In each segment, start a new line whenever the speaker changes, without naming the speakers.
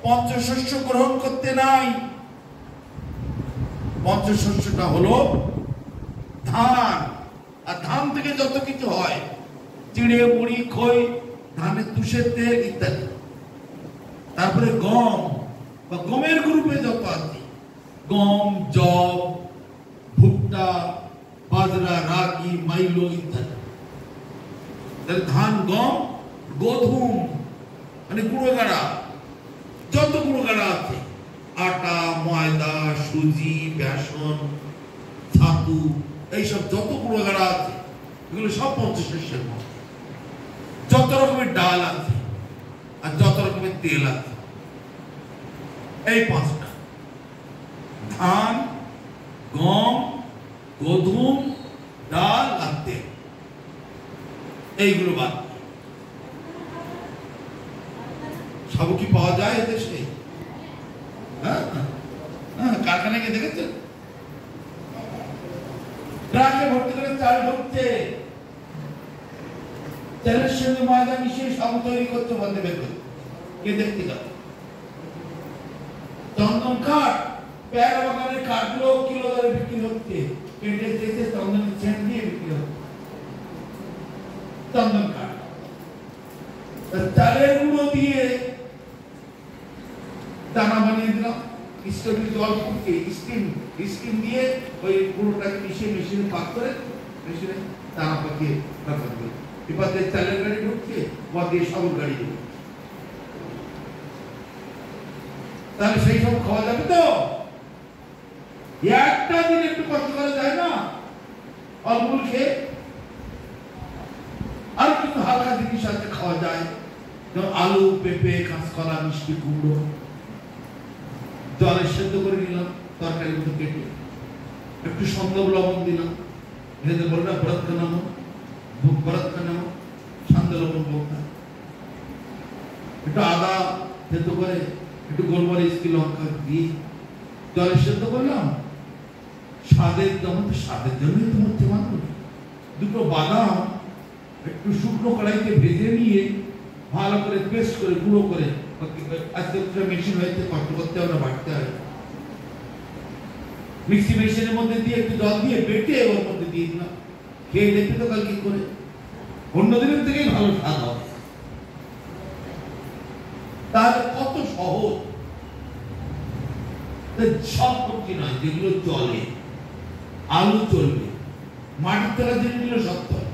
পঞ্চশস্য গ্রহণ করতে নাই। পঞ্চশস্যটা হলো ধান, আর ধান থেকে যত কিছু হয়, চিড়ে মুড়ি খই, ধানের তুষের তেল ইত্যাদি। তারপরে গম বা গমের গ্রুপে যত আছে, গম, জব, ভুট্টা, বাজরা, রাগি, মাইলো ইত্যাদি। ধান, গম, গোধূম মানে গুঁড়ো গাড়া, যত গুঁড়ো গাড়া আছে, আটা, ময়দা, সুজি, বেসন, ছাতু, এইসব যত গুঁড়ো গাড়া আছে, এগুলো সব পঞ্চশস্যের মধ্যে। যত রকমের ডাল আছে আর যত রকমের তেল আছে, এই পাঁচটা: ধান, গম, গোধূম, ডাল আর তেল। এইগুলো বাদ সব কি পাওয়া যায় এদেশে? কারখানায় গিয়ে দেখেছেন? ট্রাকে ভর্তি করে চাল ঢুকছে, চালের সঙ্গে ময়দা মিশিয়ে সব তৈরি করতে বলতে বের করতে। কে দেখতে যাবে? চন্দন কাঠ, পেয়ারা বাগানের কাঠগুলো কিলো দরে বিক্রি হচ্ছে, কেটে যেতে চন্দনের চেন দিয়ে বিক্রি হচ্ছে। চন্দন কাঠ, চালের গুঁড়ো দিয়ে দানা বানিয়ে দিলাম, স্টোভে জল ফুটে স্টিম দিয়ে ওই গুঁড়োটাকে মিশিয়ে মেশিনে পাক করে মেশিনে দানা পাকিয়ে রাখা দিল। এবার দিয়ে চালের গাড়ি ঢুকছে, বা দিয়ে সাবুর গাড়ি ঢুকছে। তাহলে সেই সব খাওয়া যাবে তো? একটা দিন একটু কষ্ট করা যায় না? ফলমূল খেয়ে আর কিন্তু হালকা জিনিস সাথে খাওয়া যায়, যেমন আলু, পেঁপে, কাঁচকলা, মিষ্টি কুমড়ো, জলে সেদ্ধ করে নিলাম, তরকারির মতো কেটে একটু সন্দেহ লবণ দিলাম, এতে বলে না ভরত খানামো, ভরত খানামো, সন্দেহ লবণ বলতাম, একটু আদা সেদ্ধ করে, একটু গোলমরিচ কি লঙ্কা দিয়ে জলে সেদ্ধ করলাম। স্বাদের জন্যই তো হচ্ছে মানুষ। দুটো বাদাম একটু শুকনো কড়াইতে ভেজে নিয়ে ভালো করে পেস্ট করে গুঁড়ো করে, আজকে মেশিন হয়েছে, কষ্ট করতে হবে না, বাটতে হবে, মিক্সি মেশিনের মধ্যে দিয়ে একটু জল দিয়ে বেটে ওর মধ্যে দিয়ে দিলাম, খেয়ে দেখতে তো কাল কি করে অন্যদিনের থেকেই ভালো স্বাদ হবে। তাহলে কত সহজ। সব সবজি নয়, যেগুলো চলে, আলু চলবে, মাটির তলা জিনিসগুলো শক্ত হয়,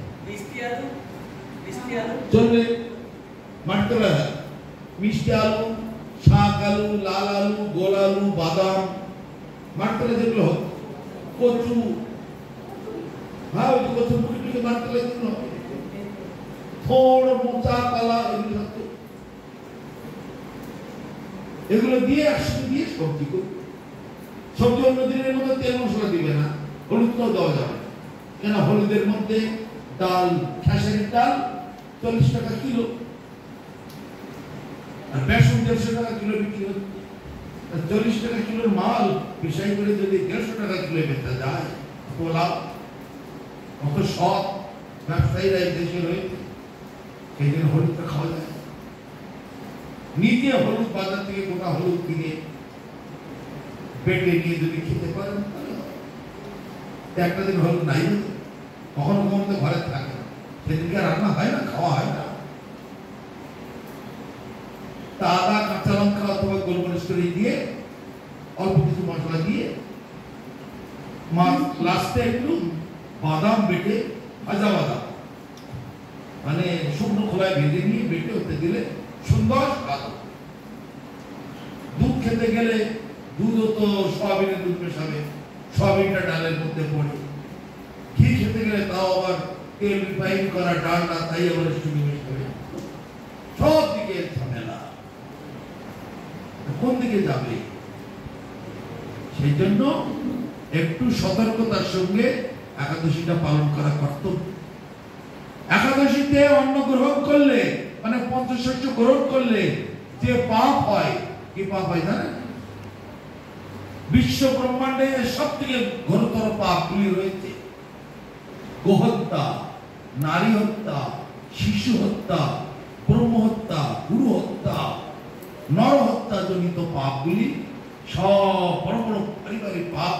চলবে মাটির তলা। মিষ্টি আলু, শাক আলু, লাল আলু, গোল আলু, বাদাম, মাটির তলা যেগুলো, কচু, হ্যাঁ ওই কচু মুখে মাটির তলা যেগুলো, থোড়, মোচা, কলা, এগুলো দিয়ে একসাথে দিয়ে সবজি করি। সবজি অন্য দিনের মধ্যে তেল মশলা দিবে না, হলুদটাও দেওয়া যাবে, কেন হলুদের মধ্যে ডাল, খেসারির ডাল 40 টাকা কিলো, আর বেসন 150 টাকা কিলো বিক্রি হচ্ছে। 40 টাকা কিলোর মাল পিসাই করে যদি 150 টাকা কিলো বেচা যায়, লাভ, কত সৎ ব্যবসায়ীরা দেশে রয়েছে, সেই জন্য হলুদটা খাওয়া যায়। নিজে হলুদ বাজার থেকে গোটা হলুদ কিনে বেটে নিয়ে যদি খেতে পারেন, একটা দিন হলুদ নাই, কখনো কখনো তো ঘরে থাকে না, সেদিনকে রান্না হয় না, খাওয়া হয় না। তা আদা, কাঁচা লঙ্কা অথবা গোলমরিচ করে দিয়ে অল্প কিছু মশলা দিয়ে লাস্টে একটু বাদাম বেটে, ভাজা বাদাম মানে শুকনো খোলায় ভেজে নিয়ে বেটে ওতে দিলে সুন্দর স্বাদ। দুধ খেতে গেলে দুধও তো সয়াবিনের দুধ মেশাবে, সয়াবিনটা ডালের মধ্যে পড়ে। ঘি খেতে গেলে তাও আবার তেল রিফাইন করা ডালটা, তাই আবার সঙ্গে মেশাবে। সব দিকে ঝামেলা, কোন দিকে যাবে? সেই জন্য একটু সতর্কতার সঙ্গে একাদশীটা পালন করা কর্তব্য। একাদশীতে অন্ন গ্রহণ করলে, মানে পঞ্চশস্য গ্রহণ করলে যে পাপ হয়, কি পাপ হয় জানেন? বিশ্ব ব্রহ্মাণ্ডে সব থেকে ঘোরতর পাপগুলি রয়েছে: গোহত্যা, নারী হত্যা, শিশু হত্যা, ব্রহ্ম হত্যা, গুরু হত্যা, নরহত্যাজনিত পাপগুলি সব বড় বড় পারিবারিক পাপ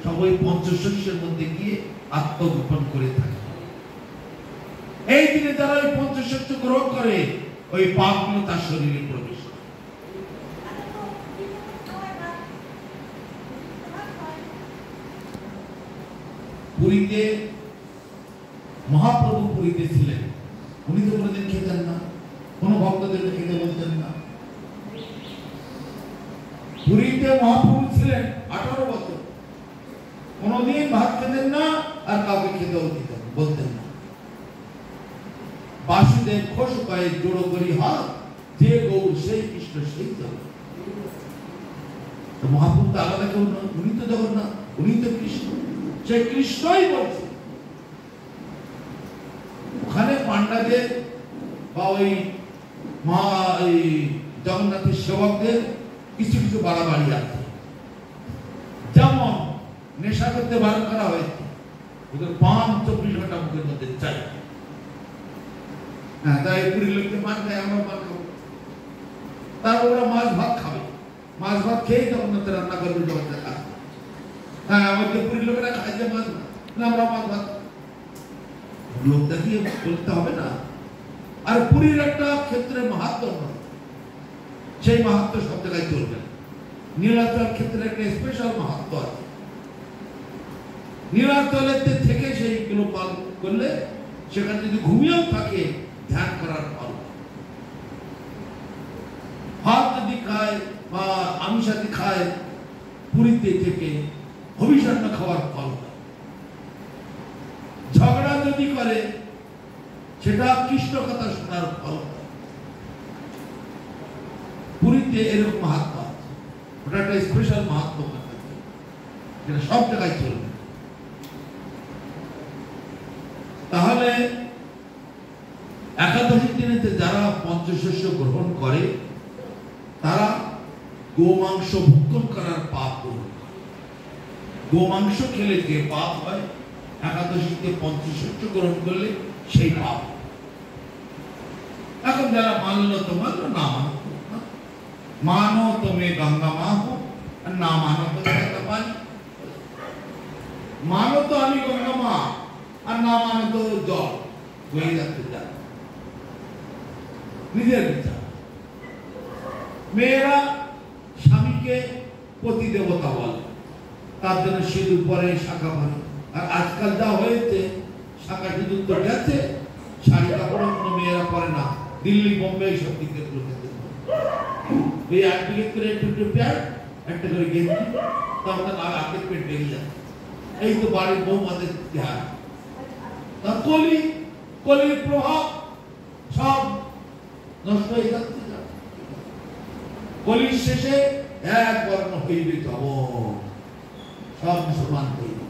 সব ওই পঞ্চশস্যের মধ্যে গিয়ে আত্মগোপন করে থাকে। এই দিনে যারা ওই পঞ্চশস্য গ্রহণ করে ওই পাপগুলো তার শরীরে প্রবেশ করে। পুরীতে মহাপ্রভু পুরীতে ছিলেন, উনি তো কোনোদিন খেতেন না, কোন ভক্তদের খেতে বলতেন না। পুরীতে মহাপ্রভু ছিলেন 18 বছর, কোনদিন ভাত খেতেন না আর কাউকে খেতেও দিতেন বলতেন না। বাসুদেব খোশ পায়ে জোড়ো করি হাত, যে গৌর সেই কৃষ্ণ সেই জগৎ। মহাপ্রভু তো আলাদা কেউ না, উনি তো জগন্নাথ, উনি তো কৃষ্ণ, সেই কৃষ্ণই বলছে। ওখানে পান্ডাদের বা ওই জগন্নাথের সেবকদের কিছু কিছু বাড়াবাড়ি আছে। যেমন নেশা করতে বারণ করা হয়েছে, ওদের 24 ঘন্টা মুখের মধ্যে চাই। হ্যাঁ, তাই পুরীর লোককে মাছ দেয়, আমরা মাছ খাবো, তারপর ওরা মাছ ভাত খাবে, মাছ ভাত খেয়ে জগন্নাথে রান্না করবে জগন্নাথ খাবে। হ্যাঁ, আমাদের পুরীর লোকেরা খায় যে মাছ না, আমরা মাছ ভাত লোকটা দিয়ে বলতে হবে না। আর পুরীর একটা ক্ষেত্রে মাহাত্ম্য, সেই মাহাত্ম্য সব জায়গায় চলবে। নীলাচল ক্ষেত্রে একটা স্পেশাল মাহাত্ম্য আছে। নীলাচলের থেকে সেইগুলো পালন করলে সেখানে যদি ঘুমিয়েও থাকে ধ্যান করার ফল, ভাত যদি খায় বা আমিষাদি খায় পুরীতে থেকে অভিষণ্ণ খাওয়ার ফল, ঝগড়া যদি করে সেটা কৃষ্ণ কথা শোনার ফল। পুরীতে এরকম মাহাত্ম্য আছে, ওটা একটা স্পেশাল মাহাত্ম্য যেটা সব জায়গায় চলবে। তাহলে একাদশী দিনেতে যারা পঞ্চশস্য গ্রহণ করে তারা গোমাংস ভক্ষণ করার পাপ গ্রহণ করে। গোমাংস খেলে যে পাপ হয়, একাদশীতে পঞ্চশস্য গ্রহণ করলে সেই পাপ। এখন যারা মানলো তো মানলো, না মানো মানো তুমি গঙ্গা মা হো, আর না মানো তো পানি। মানো তো আমি গঙ্গা মা, আর না মানো তো জল বয়ে যাচ্ছে যা, নিজের বিচার। মেয়েরা স্বামীকে পতি দেবতা বলে, তার জন্য সিঁদুর পরে, শাখা পরে। আর আজকাল যা হয়েছে, শাখা সিঁদুর তো গেছে, শাড়ি কাপড় কোনো মেয়েরা পরে না। দিল্লি, বোম্বে সব দিকে ওই 1 প্যাকেট করে একটু প্যান্ট, একটা করে গেঞ্জি, তখন আগের পেট বেরিয়ে যায়। এই তো বাড়ির বৌমাদের ধ্যান। তার কলির প্রভাব সব নষ্ট হয়ে যাচ্ছে। কলির শেষে এক বর্ণ হইবে যাব, সব মুসলমান হইবে।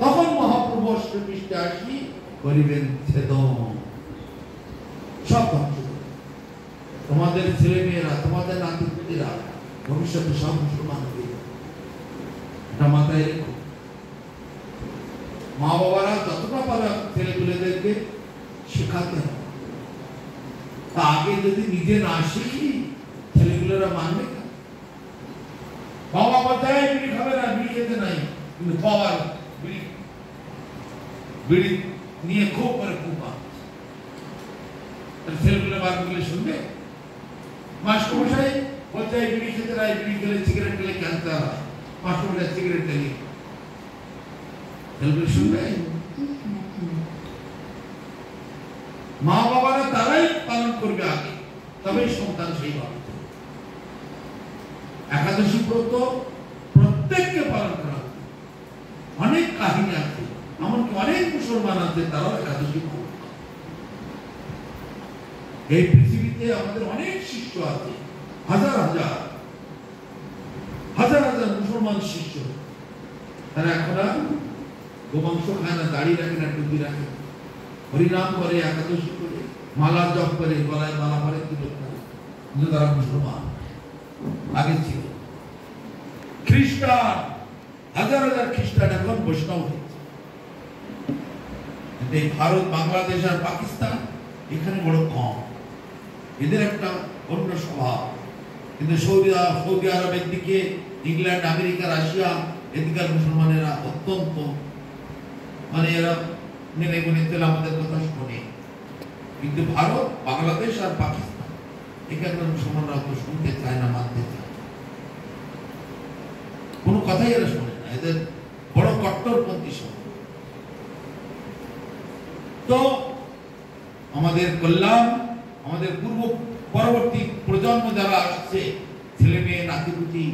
তখন মহাপ্রভু অষ্টপৃষ্ঠে আসি করিবেন ছেদন, সব ধ্বংস। তোমাদের ছেলে মেয়েরা, তোমাদের নাতিপুতিরা ভবিষ্যতে সব মুসলমান হইবে, এটা মাথায় রেখো। মা বাবারা যতটা পারে ছেলেগুলোদেরকে শেখাতে হবে। তা আগে যদি নিজে না শিখি ছেলেগুলোরা মানবে না। বাবা বাচ্চায় বিড়ি খাবে না, বিড়ি খেতে নাই, কিন্তু বাবার বিড়ি নিয়ে খুব করে কুপা, ছেলেগুলো বার করলে শুনবে? মাস্টারমশাই বলছে বিড়ি খেতে নাই, বিড়ি খেলে সিগারেট খেলে ক্যান্সার হয়, মাস্টারমশাই সিগারেট খেলে ছেলেগুলো শুনবে? মা বাবারা তারাই পালন করবে আগে, তবেই সন্তান সেইভাবে। একাদশী ব্রত প্রত্যেককে পালন করা। অনেক কাহিনী আছে, এমনকি অনেক মুসলমান আছে তারাও একাদশী পালন করে। এই পৃথিবীতে আমাদের অনেক শিষ্য আছে, হাজার হাজার হাজার হাজার মুসলমান শিষ্য। তারা এখন গোমাংস খায় না, দাড়ি রাখে না, টুপি রাখে, হরিনাম করে, একাদশী করে, মালা জপ করে, গলায় মালা পরে, তিলক করে, কিন্তু তারা মুসলমান আগে ছিল। খ্রিস্টান, হাজার হাজার খ্রিস্টান এখন বৈষ্ণব হয়েছে। এই ভারত, বাংলাদেশ আর পাকিস্তান এখানে বড় কম। এদের একটা অন্য স্বভাব। কিন্তু সৌদি আরবের দিকে, ইংল্যান্ড, আমেরিকা, রাশিয়া এদিকার মুসলমানেরা অত্যন্ত মানে এরা মেনে গুনে আমাদের কথা শোনে। কিন্তু ভারত, বাংলাদেশ আর পাকিস্তান এখানকার মুসলমানরা তো শুনতে চায় না, মানতে চায়, কোনো কথাই এরা শোনে না, এদের বড় কট্টরপন্থী সব। তো আমাদের কল্যাণ, আমাদের পরবর্তী প্রজন্ম যারা আসছে, ছেলে মেয়ে নাতিপুতি,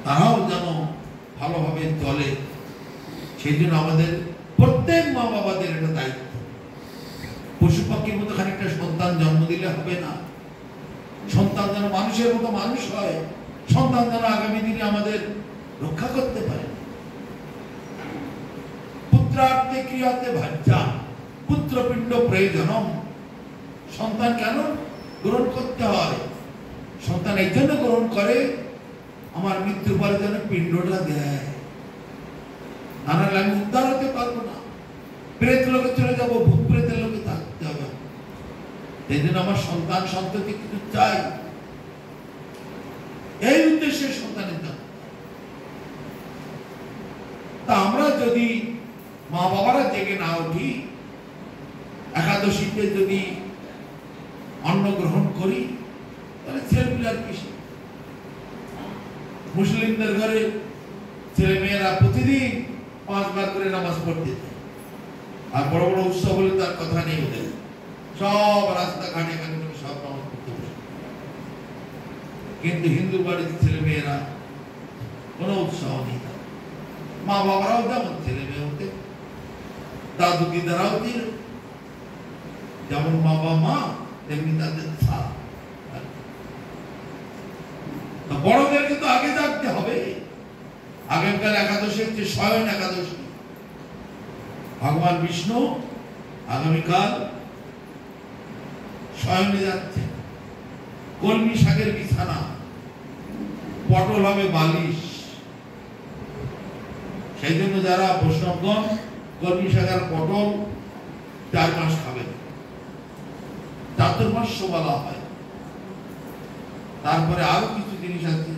তারাও যেন ভালোভাবে চলে, সেই জন্য আমাদের প্রত্যেক মা বাবাদের এটা দায়িত্ব। পশু পাখির মতো খানিকটা সন্তান জন্ম দিলে হবে না, সন্তান যেন মানুষের মতো মানুষ হয়, সন্তান যেন আগামী দিনে আমাদের রক্ষা করতে পারে। পুত্রার্থে ক্রিয়াতে ভাজ্যা পুত্রপিণ্ড প্রয়োজনম। সন্তান কেন গ্রহণ করতে হয়? সন্তান এই জন্য গ্রহণ করে আমার মৃত্যুর পরে যেন পিণ্ডটা দেয়, নাহলে আমি উদ্ধার হতে পারবো না, প্রেত লোকে চলে যাবো, ভূত প্রেতের লোকে থাকতে হবে। এই জন্য আমার সন্তান সন্ততি কিছু চাই, এই উদ্দেশ্যে সন্তানের জন্য। তা আমরা যদি মা বাবারা জেগে না উঠি, একাদশীতে যদি অন্ন গ্রহণ করি, তাহলে ছেলেপিলার কিসে? মুসলিমদের ঘরে ছেলে মেয়েরা প্রতিদিন 5 বার করে নামাজ পড়তে যায়, আর বড় বড় উৎসব হলে তার কথা নেই, ওদের সব রাস্তাঘাটে সব নামাজ পড়তে বসে। কিন্তু হিন্দু বাড়ির ছেলে মেয়েরা কোনো উৎসাহ নেই, মা বাবারাও যেমন ছেলে মেয়ে হতে, দাদু দিদারাও দিল যেমন বাবা মা তেমনি তাদের ছাড়। বড়দেরকে তো আগে জানতে হবে। আগামীকাল একাদশী হচ্ছে শয়ন একাদশী। ভগবান বিষ্ণু আগামীকাল শয়নে যাচ্ছে, কলমি শাকের বিছানা, পটল হবে বালিশ। সেই জন্য যারা বৈষ্ণবগণ কলমি শাকের পটল 4 মাস খাবেন, চাতুর্মাস্য বলা হয়। তারপরে আরো কিছু জিনিস আছে,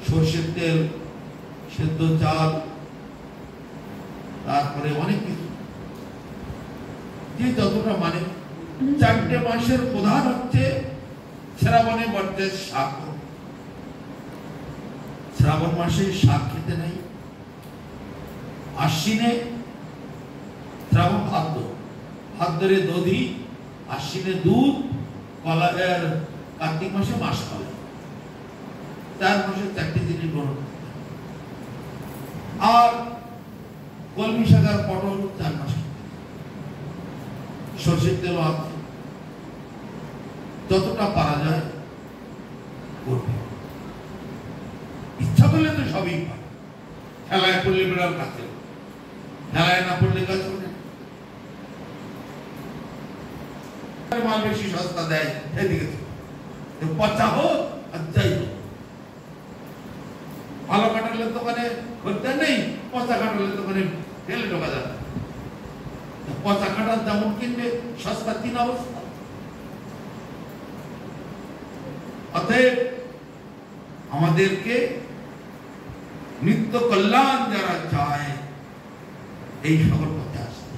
সর্ষের তেল, সেদ্ধ চাল, তারপরে অনেক কিছু, যে যতটা মানে। 4টে মাসের প্রধান হচ্ছে শ্রাবণে বর্ষের শাক। শ্রাবণ মাসে শাক খেতে নেই, আশ্বিনে শ্রাবণ ভাদ্র, ভাদ্রে দধি, আশ্বিনে দুধ, কলার কার্তিক মাসে মাস ফলে। 4 মাসে 4টে জিনিস গ্রহণ করতে। আর কলমি শাক আর পটল 4 মাস, সর্ষের তেল আছে, যতটা পারা যায় করবে। ইচ্ছা করলে তো সবই পারে, খেলায় পড়লে বেড়ার কাছে, খেলায় না পড়লে কাছে মাল বেশি সস্তা দেয়, এদিকে পচা হোক আর যাই হোক। ভালো কাটালের দোকানে খদ্দের নেই, পচা কাটালের দোকানে ফেলে ঢোকা যাবে। পচা কাটার যেমন কিনবে, সস্তা 3 অবস্থা। অতএব আমাদেরকে নিত্য কল্যাণ যারা চায়, এই সকল পথে আসতে,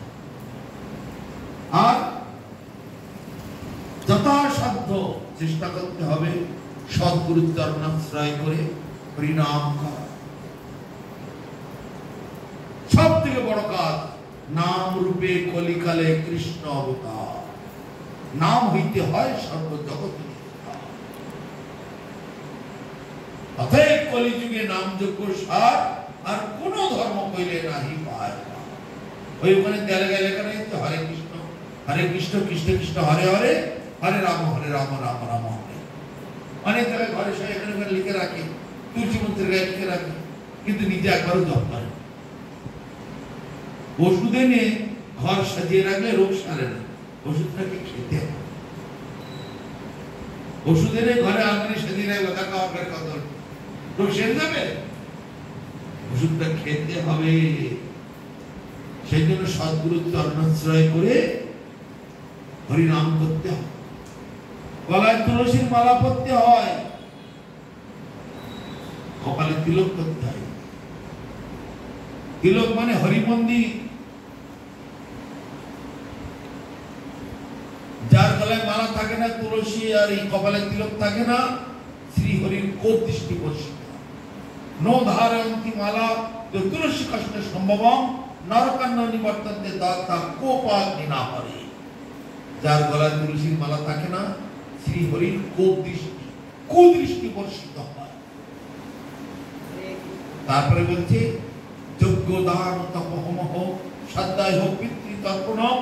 আর যথাসাধ্য চেষ্টা করতে হবে সদ্গুরুর চরণাশ্রয় করে হরিনাম করা। সব থেকে বড় কাজ, নাম রূপে কলিকালে কৃষ্ণ অবতার। নাম হইতে হয় সর্বজগৎ। অতএব কলিযুগে নাম যোগ্য সার আর কোন ধর্ম কইলে নাহি পায়। ওই ওখানে তেলে গেলে হরে কৃষ্ণ কৃষ্ণ কৃষ্ণ হরে হরে, হরে রাম রাম রাম হরে। অনেক জায়গায় ঘরে সবাই এখানে লিখে রাখে, তুলসী মন্ত্রের গায়ে লিখে রাখে, কিন্তু নিজে একবারও জপ করে। ওষুধ এনে ঘর সাজিয়ে রাখলে রোগ সারে না, ওষুধটাকে খেতে হবে। ওষুধ এনে ঘরে আলমারি সাজিয়ে রাখবে, তা খাওয়ার কত রোগ সেরে যাবে? ওষুধটা খেতে হবে। সেই জন্য সদ্গুরু চরণাশ্রয় করে হরিনাম করতে হবে। গলায় তুলসীর মালা পরতে হয়, কপালে তিলক করতে হয়। তিলক মানে হরিমন্দির। যার গলায় মালা থাকে না, তুলসী আর এই কপালে তিলক থাকে না, শ্রী হরির কোপ দৃষ্টি বর্ষিত। নো ধারয়ন্তি মালা তুলসী কষ্ট সম্ভবম নরকান্ন নিবর্তন্তে দাতা কোপাগ্নি না পারে। যার গলায় তুলসীর মালা থাকে না, শ্রী হরির কোপ দৃষ্টি কুদৃষ্টি বর্ষিত হয়। তারপরে বলছে যজ্ঞ দান তপহমহ শ্রদ্ধায় হোক পিতৃতর্পণম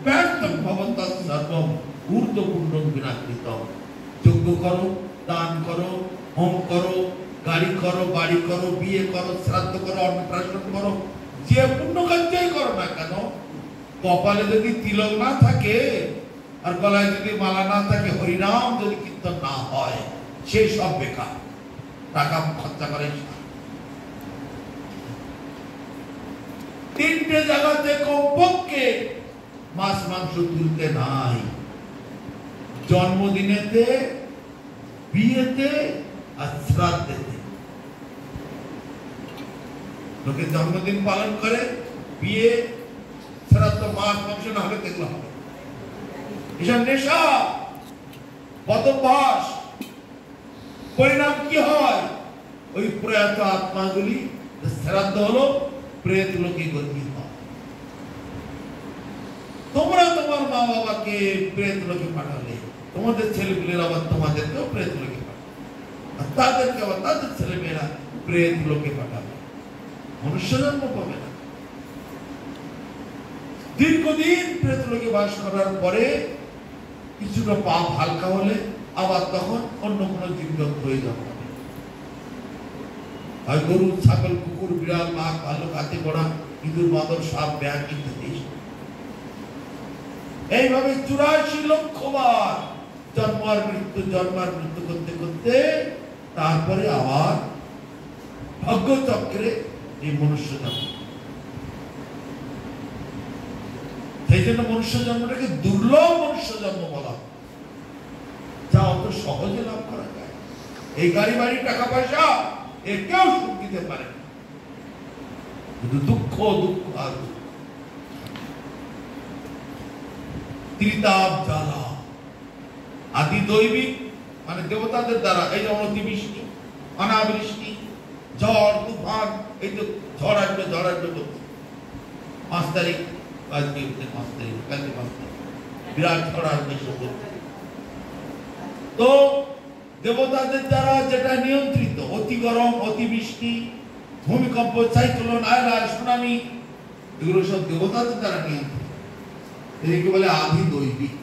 ব্যর্থম ভবন্তঃ সর্বম ঊর্ধ্বপুণ্ডং বিনাকৃতম। যজ্ঞ করো, দান করো, হোম করো, গাড়ি করো, বাড়ি করো, বিয়ে করো, শ্রাদ্ধ করো, অন্নপ্রাশন করো, যে পুণ্য কার্যই করো না কেন, কপালে যদি তিলক না থাকে আর গলায় যদি মালা না থাকে, হরিনাম যদি কীর্তন না হয়, সেই সব বেকার, টাকা খরচা করে। তিনটে জায়গাতে কমপক্ষে মাছ মাংস তুলতে নাই: জন্মদিনেতে, বিয়েতে আর শ্রাদ্ধেতে। লোকে জন্মদিন পালন করে, বিয়ে, শ্রাদ্ধ, মাছ মাংস না হলে দেখলে হবে। এসব নেশা, বদভ্যাস। পরিণাম কি হয়? ওই প্রয়াত আত্মাগুলি শ্রাদ্ধ হলো, প্রেত লোকে গতি হয়। তোমরা তোমার মা বাবাকে প্রেত লোকে পাঠালে, তোমাদের ছেলেগুলির আবার তোমাদেরকেও প্রেত লোকে পাঠাবে, আর তাদেরকে আবার তাদের ছেলেমেয়েরা প্রেত লোকে পাঠাবে, মনুষ্য জন্ম পাবে না। দীর্ঘদিন প্রেত লোকে বাস করার পরে কিছুটা পাপ হালকা হলে আবার তখন অন্য কোনো জীবজন্তু হয়ে যাবে। হয় গরু, ছাগল, কুকুর, বিড়াল, বাঘ, ভালুক, হাতি, ঘোড়া, ইঁদুর, বাঁদর, সাপ, ব্যাঙ ইত্যাদি। এইভাবে 84 লক্ষ বার জন্মার মৃত্যু করতে করতে তারপরে আবার ভাগ্যচক্রে এই মনুষ্য জন্ম। সেই জন্য মনুষ্য জন্মটাকে দুর্লভ মনুষ্য জন্ম বলা, যা অত সহজে লাভ করা যায়। এই গাড়ি বাড়ি, টাকা পয়সা এর কেউ সুখ দিতে পারে না, কিন্তু দুঃখ আর দুঃখ। ত্রিতাপ জ্বালা আদি দৈবিক মানে দেবতাদের দ্বারা, এই যেমন অতিবৃষ্টি, অনাবৃষ্টি, ঝড় তুফান, এই তো ঝড় আসবে 5 তারিখ, কালকে 5 তারিখ, কালকে 5 তারিখ বিরাট ঝড় আসবে। তো দেবতাদের দ্বারা যেটা নিয়ন্ত্রিত, অতি গরম, অতিবৃষ্টি, ভূমিকম্প, সাইক্লোন, আয়লা, সুনামি, এগুলো সব দেবতাদের দ্বারা নিয়ন্ত্রিত। এদিকে বলে আদি দৈবিক।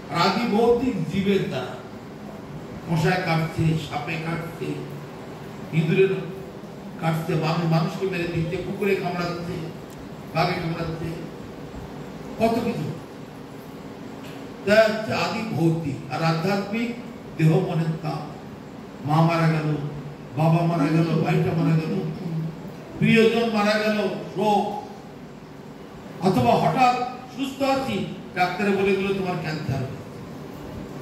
আর আদি ভৌতিক জীবের দ্বারা, মশায় কাটছে, সাপে কাটছে, ইঁদুরের কাটছে, মানুষকে মেরে দিচ্ছে, কুকুরে কামড়াচ্ছে, বাঘে কামড়াচ্ছে, কত কিছু। আদি ভৌতিক। আর আধ্যাত্মিক দেহ মনের তাপ। মা মারা গেল, বাবা মারা গেল, ভাইটা মারা গেল, প্রিয়জন মারা গেল, রোগ, অথবা হঠাৎ সুস্থ আছি, ডাক্তারে বলে দিল তোমার ক্যান্সার।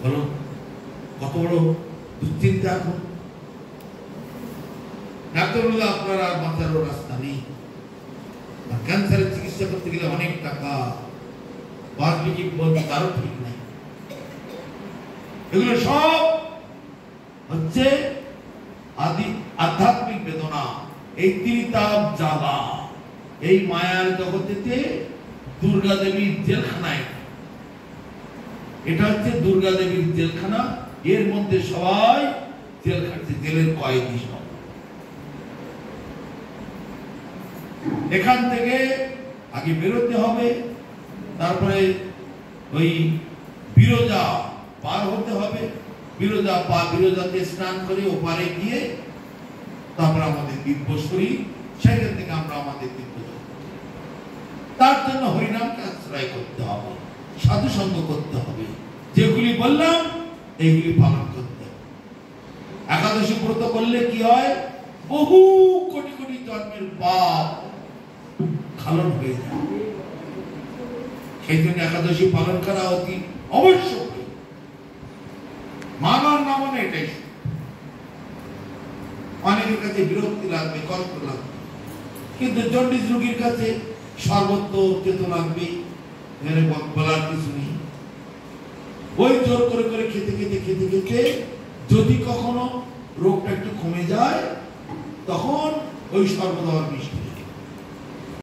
বলো কত বড় দুশ্চিন্তা। এখন ডাক্তার বলল আপনার আর বাঁচারও রাস্তা নেই, আর ক্যান্সারের চিকিৎসা করতে গেলে অনেক টাকা, বাঁচবে কি বলবে তারও ঠিক নাই। এগুলো সব হচ্ছে আদি আধ্যাত্মিক বেদনা। এই ত্রিতাপ জ্বালা, এই মায়ার জগতেতে দুর্গা দেবীর জেলখানায়, এটা হচ্ছে দুর্গা দেবীর জেলখানা। এর মধ্যে সবাই জেল খাটছে, জেলের কয়েদি সব। এখান থেকে আগে বেরোতে হবে, তারপরে ওই বিরজা পার হতে হবে, বিরজাতে স্নান করে ওপারে গিয়ে তারপর আমাদের দিব্যশ্বরী, সেখান থেকে আমরা আমাদের দিব্য। তার জন্য হরিনামকে আশ্রয় করতে হবে, সাধু সঙ্গ করতে হবে, যেগুলি বললাম এইগুলি পালন করতে হবে। একাদশী ব্রত করলে কি হয়? বহু কোটি কোটি জন্মের পাপ খালন হয়ে যায়। সেই জন্য একাদশী পালন করা অতি অবশ্যক। না মানে এটাই। অনেকের কাছে বিরক্তি লাগবে, কষ্ট লাগবে, কিন্তু জন্ডিস রোগীর কাছে সর্বত্র খেতে লাগবে, এখানে বলার কিছু নেই। ওই জোর করে করে খেতে খেতে খেতে খেতে যদি কখনো রোগটা একটু কমে যায়, তখন ওই শরবত আবার মিষ্টি।